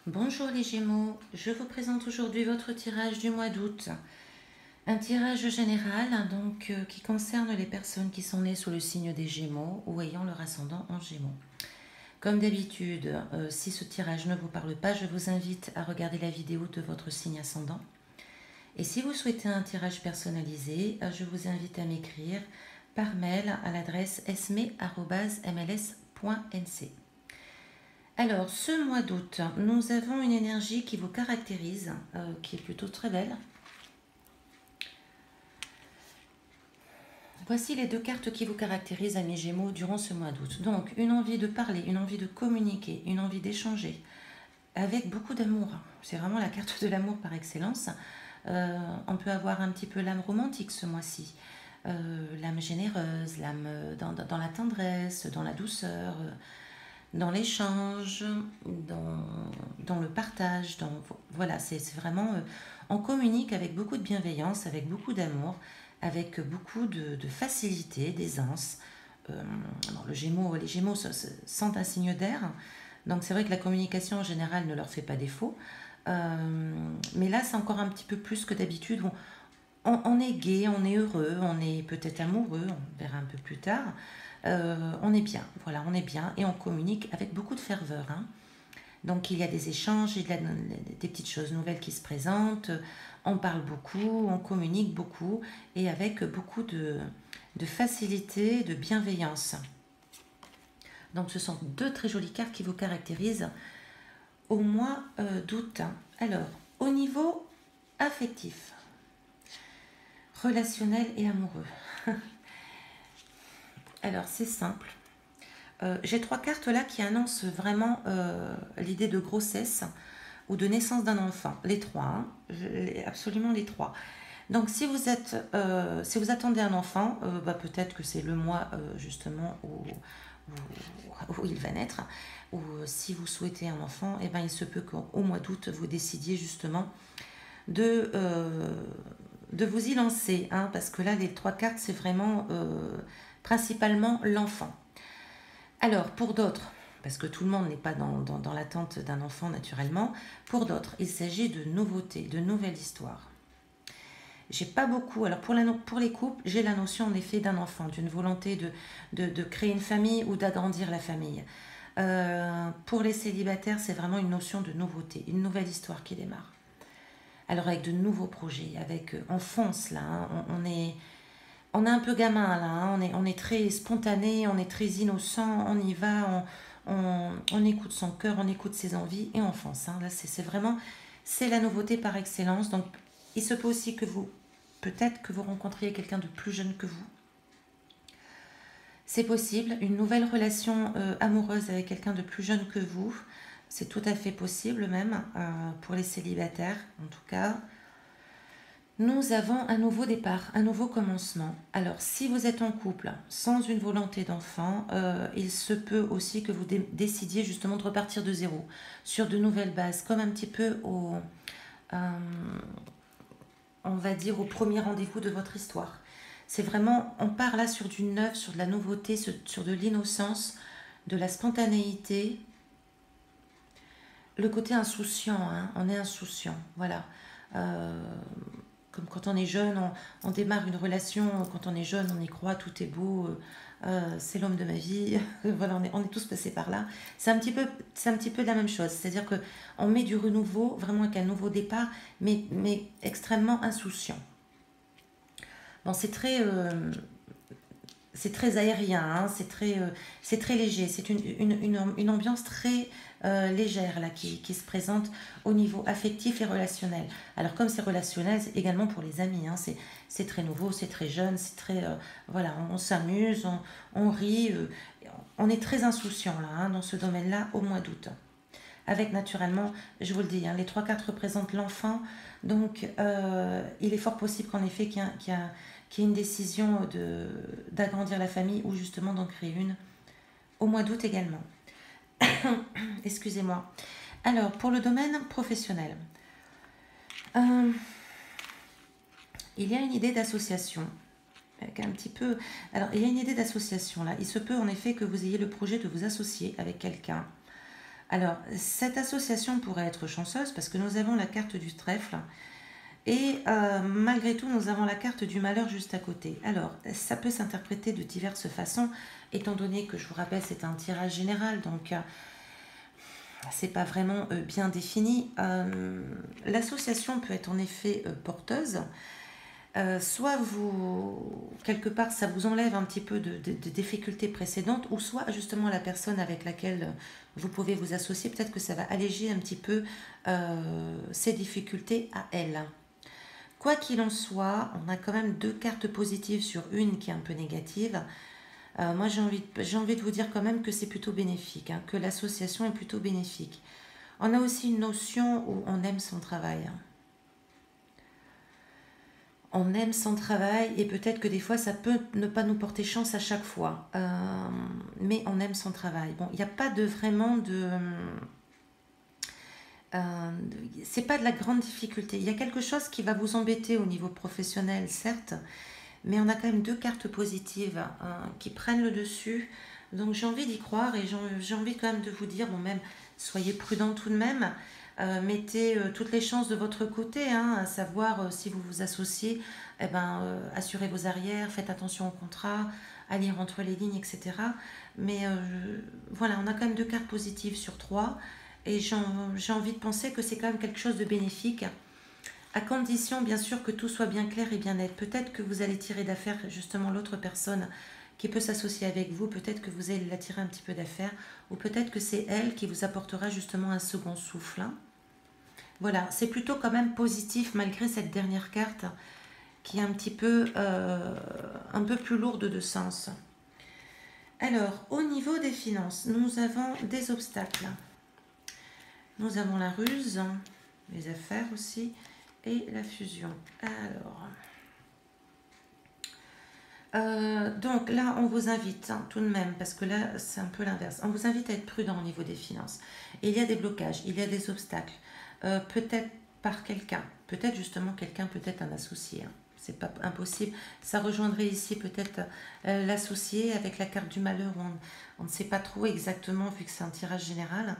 Bonjour les Gémeaux, je vous présente aujourd'hui votre tirage du mois d'août. Un tirage général qui concerne les personnes qui sont nées sous le signe des Gémeaux ou ayant leur ascendant en Gémeaux. Comme d'habitude, si ce tirage ne vous parle pas, je vous invite à regarder la vidéo de votre signe ascendant. Et si vous souhaitez un tirage personnalisé, je vous invite à m'écrire par mail à l'adresse esme@mls.nc. Alors, ce mois d'août, nous avons une énergie qui vous caractérise, qui est plutôt très belle. Voici les deux cartes qui vous caractérisent, amis Gémeaux, durant ce mois d'août. Donc, une envie de parler, une envie de communiquer, une envie d'échanger, avec beaucoup d'amour. C'est vraiment la carte de l'amour par excellence. On peut avoir un petit peu l'âme romantique ce mois-ci. L'âme généreuse, l'âme dans la tendresse, dans la douceur, dans l'échange, dans le partage. Voilà, c'est vraiment... on communique avec beaucoup de bienveillance, avec beaucoup d'amour, avec beaucoup de facilité, d'aisance. Les Gémeaux sentent un signe d'air, donc c'est vrai que la communication en général ne leur fait pas défaut. Mais là, c'est encore un petit peu plus que d'habitude. On est gai, on est heureux, on est peut-être amoureux, on verra un peu plus tard. On est bien, voilà, on est bien et on communique avec beaucoup de ferveur, hein. Donc il y a des échanges, il y a des petites choses nouvelles qui se présentent, on parle beaucoup, on communique beaucoup et avec beaucoup de facilité, de bienveillance. Donc ce sont deux très jolies cartes qui vous caractérisent au mois d'août. Alors, au niveau affectif, relationnel et amoureux. Alors, c'est simple. J'ai trois cartes là qui annoncent vraiment l'idée de grossesse ou de naissance d'un enfant. Les trois, hein, absolument les trois. Donc, si vous attendez un enfant, peut-être que c'est le mois justement où il va naître. Ou si vous souhaitez un enfant, il se peut qu'au mois d'août, vous décidiez justement de vous y lancer, hein, parce que là, les trois cartes, c'est vraiment principalement l'enfant. Alors, pour d'autres, parce que tout le monde n'est pas dans l'attente d'un enfant naturellement, pour d'autres, il s'agit de nouveautés, de nouvelles histoires. J'ai pas beaucoup, alors pour les couples, j'ai la notion en effet d'un enfant, d'une volonté de créer une famille ou d'agrandir la famille. Pour les célibataires, c'est vraiment une notion de nouveauté, une nouvelle histoire qui démarre. Alors avec de nouveaux projets, on fonce là, hein, on est un peu gamin là, hein, on est très spontané, on est très innocent, on y va, on écoute son cœur, on écoute ses envies et on fonce, hein. Là, c'est la nouveauté par excellence. Donc, il se peut aussi peut-être que vous rencontriez quelqu'un de plus jeune que vous. C'est possible, une nouvelle relation amoureuse avec quelqu'un de plus jeune que vous. C'est tout à fait possible même pour les célibataires en tout cas. Nous avons un nouveau départ, un nouveau commencement. Alors, si vous êtes en couple sans une volonté d'enfant, il se peut aussi que vous décidiez justement de repartir de zéro, sur de nouvelles bases, comme un petit peu on va dire, au premier rendez-vous de votre histoire. C'est vraiment, on part là sur du neuf, sur de la nouveauté, sur de l'innocence, de la spontanéité, le côté insouciant, hein, on est insouciant, voilà. Comme quand on est jeune, on démarre une relation, quand on est jeune, on y croit, tout est beau, c'est l'homme de ma vie, voilà, on est tous passés par là. C'est un petit peu de la même chose, c'est-à-dire qu'on met du renouveau, vraiment avec un nouveau départ, mais extrêmement insouciant. Bon, c'est très aérien, hein, c'est très léger, c'est une ambiance très légère là, qui se présente au niveau affectif et relationnel. Alors comme c'est relationnel, c'est également pour les amis, hein, c'est très nouveau, c'est très jeune, c'est très... voilà, on s'amuse, on rit, on est très insouciant là, hein, dans ce domaine-là au mois d'août. Avec naturellement, je vous le dis, hein, les trois cartes représentent l'enfant, donc il est fort possible qu'en effet qu'il y ait une décision d'agrandir la famille ou justement d'en créer une au mois d'août également. Excusez-moi. Alors, pour le domaine professionnel, il y a une idée d'association. Alors, il y a une idée d'association là. Il se peut en effet que vous ayez le projet de vous associer avec quelqu'un. Alors, cette association pourrait être chanceuse parce que nous avons la carte du trèfle et malgré tout, nous avons la carte du malheur juste à côté. Alors, ça peut s'interpréter de diverses façons, étant donné que, je vous rappelle, c'est un tirage général, donc c'est pas vraiment bien défini. L'association peut être en effet porteuse. Soit vous, quelque part, ça vous enlève un petit peu de difficultés précédentes, ou soit justement la personne avec laquelle vous pouvez vous associer, peut-être que ça va alléger un petit peu ces difficultés à elle. Quoi qu'il en soit, on a quand même deux cartes positives sur une qui est un peu négative. Moi, j'ai envie de vous dire quand même que c'est plutôt bénéfique, hein, que l'association est plutôt bénéfique. On a aussi une notion où on aime son travail. On aime son travail et peut-être que des fois ça peut ne pas nous porter chance à chaque fois. Mais on aime son travail. Bon, il n'y a pas de vraiment de... c'est pas de la grande difficulté. Il y a quelque chose qui va vous embêter au niveau professionnel, certes, mais on a quand même deux cartes positives qui prennent le dessus. Donc j'ai envie d'y croire et j'ai envie quand même de vous dire, bon même, soyez prudent tout de même. Mettez toutes les chances de votre côté, hein, à savoir si vous vous associez, eh ben, assurez vos arrières, faites attention au contrat, à lire entre les lignes, etc. Mais voilà, on a quand même deux cartes positives sur trois et j'ai envie de penser que c'est quand même quelque chose de bénéfique, à condition bien sûr que tout soit bien clair et bien net. Peut-être que vous allez tirer d'affaire justement l'autre personne qui peut s'associer avec vous, peut-être que vous allez la tirer un petit peu d'affaire, ou peut-être que c'est elle qui vous apportera justement un second souffle, hein. Voilà, c'est plutôt quand même positif malgré cette dernière carte qui est un peu plus lourde de sens. Alors, au niveau des finances, nous avons des obstacles. Nous avons la ruse, les affaires aussi, et la fusion. Donc là, on vous invite, hein, tout de même, parce que là, c'est un peu l'inverse. On vous invite à être prudent au niveau des finances. Il y a des blocages, il y a des obstacles. Peut-être par quelqu'un, peut-être justement quelqu'un, peut-être un associé, hein. C'est pas impossible. Ça rejoindrait ici peut-être l'associé avec la carte du malheur, où on ne sait pas trop exactement, vu que c'est un tirage général.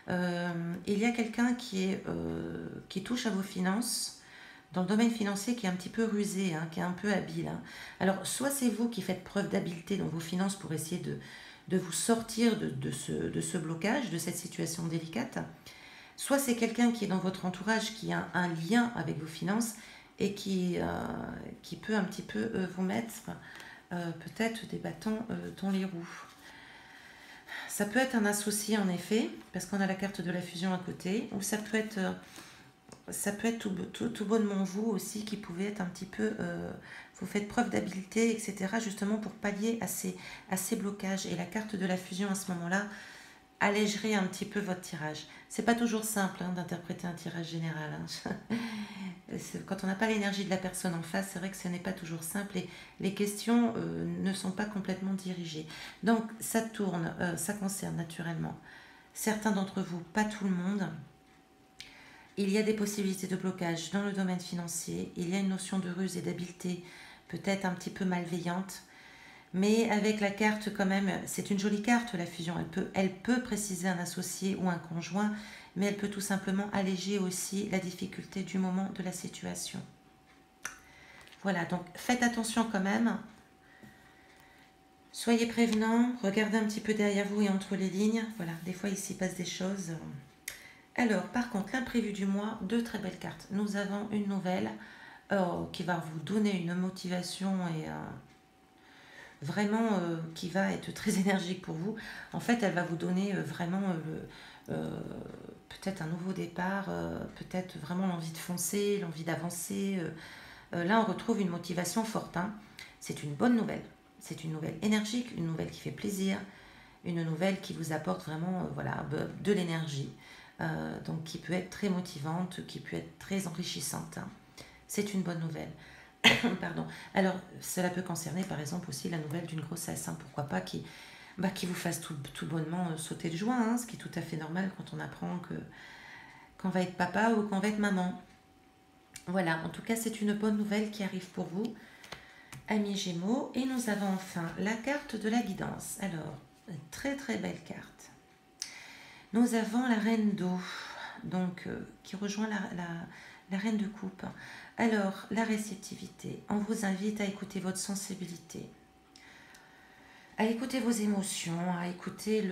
Il y a quelqu'un qui touche à vos finances dans le domaine financier, qui est un petit peu rusé, hein, qui est un peu habile, hein. Alors, soit c'est vous qui faites preuve d'habileté dans vos finances pour essayer de vous sortir de ce blocage, de cette situation délicate, soit c'est quelqu'un qui est dans votre entourage, qui a un lien avec vos finances et qui peut un petit peu vous mettre peut-être des bâtons dans les roues. Ça peut être un associé en effet, parce qu'on a la carte de la fusion à côté, ou ça peut être tout bonnement vous aussi qui pouvez être un petit peu... vous faites preuve d'habileté, etc. justement pour pallier à ces blocages. Et la carte de la fusion à ce moment-là allégerait un petit peu votre tirage. C'est pas toujours simple, hein, d'interpréter un tirage général, hein. Quand on n'a pas l'énergie de la personne en face, c'est vrai que ce n'est pas toujours simple et les questions ne sont pas complètement dirigées. Donc ça tourne, ça concerne naturellement certains d'entre vous, pas tout le monde. Il y a des possibilités de blocage dans le domaine financier. Il y a une notion de ruse et d'habileté peut-être un petit peu malveillante. Mais avec la carte quand même, c'est une jolie carte la fusion. Elle peut préciser un associé ou un conjoint, mais elle peut tout simplement alléger aussi la difficulté du moment de la situation. Voilà, donc faites attention quand même. Soyez prévenants, regardez un petit peu derrière vous et entre les lignes. Voilà, des fois il s'y passe des choses. Alors, par contre, l'imprévu du mois, deux très belles cartes. Nous avons une nouvelle qui va vous donner une motivation et vraiment qui va être très énergique pour vous. En fait, elle va vous donner vraiment peut-être un nouveau départ, peut-être vraiment l'envie de foncer, l'envie d'avancer. Là, on retrouve une motivation forte, hein. C'est une bonne nouvelle. C'est une nouvelle énergique, une nouvelle qui fait plaisir, une nouvelle qui vous apporte vraiment voilà, de l'énergie. Donc qui peut être très motivante, qui peut être très enrichissante, hein. C'est une bonne nouvelle. Pardon. Alors, cela peut concerner par exemple aussi la nouvelle d'une grossesse, hein. Pourquoi pas qui vous fasse tout bonnement sauter de joie, hein, ce qui est tout à fait normal quand on apprend qu'on va être papa ou qu'on va être maman. Voilà, en tout cas c'est une bonne nouvelle qui arrive pour vous, amis Gémeaux. Et nous avons enfin la carte de la guidance. Alors, une très très belle carte. Nous avons la reine d'eau, donc qui rejoint la reine de coupe. Alors, la réceptivité. On vous invite à écouter votre sensibilité, à écouter vos émotions, à écouter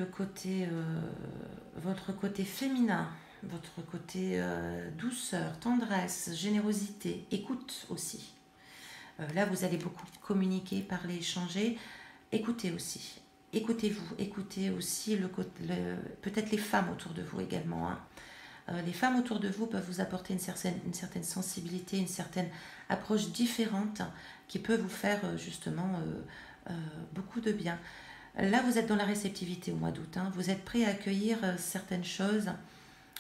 votre côté féminin, votre côté douceur, tendresse, générosité, écoute aussi. Là, vous allez beaucoup communiquer, parler, échanger. Écoutez aussi. Écoutez-vous. Écoutez aussi peut-être les femmes autour de vous également, hein. Les femmes autour de vous peuvent vous apporter une certaine sensibilité, une certaine approche différente qui peut vous faire justement beaucoup de bien. Là, vous êtes dans la réceptivité au mois d'août, hein. Vous êtes prêt à accueillir certaines choses.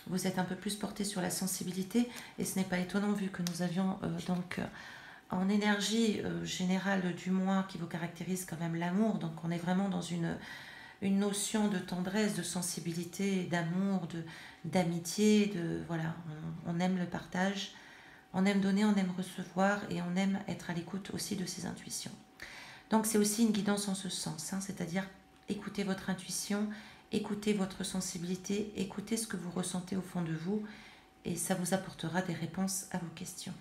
Vous êtes un peu plus porté sur la sensibilité et ce n'est pas étonnant vu que nous avions en énergie générale du mois qui vous caractérise quand même l'amour. Donc on est vraiment dans une notion de tendresse, de sensibilité, d'amour, d'amitié, voilà, on aime le partage, on aime donner, on aime recevoir et on aime être à l'écoute aussi de ses intuitions. Donc c'est aussi une guidance en ce sens, hein, c'est-à-dire écoutez votre intuition, écoutez votre sensibilité, écoutez ce que vous ressentez au fond de vous et ça vous apportera des réponses à vos questions.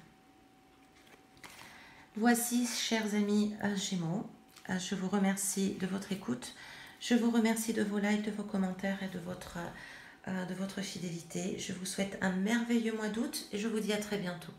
Voici, chers amis Gémeaux, je vous remercie de votre écoute, je vous remercie de vos likes, de vos commentaires et de votre fidélité. Je vous souhaite un merveilleux mois d'août et je vous dis à très bientôt.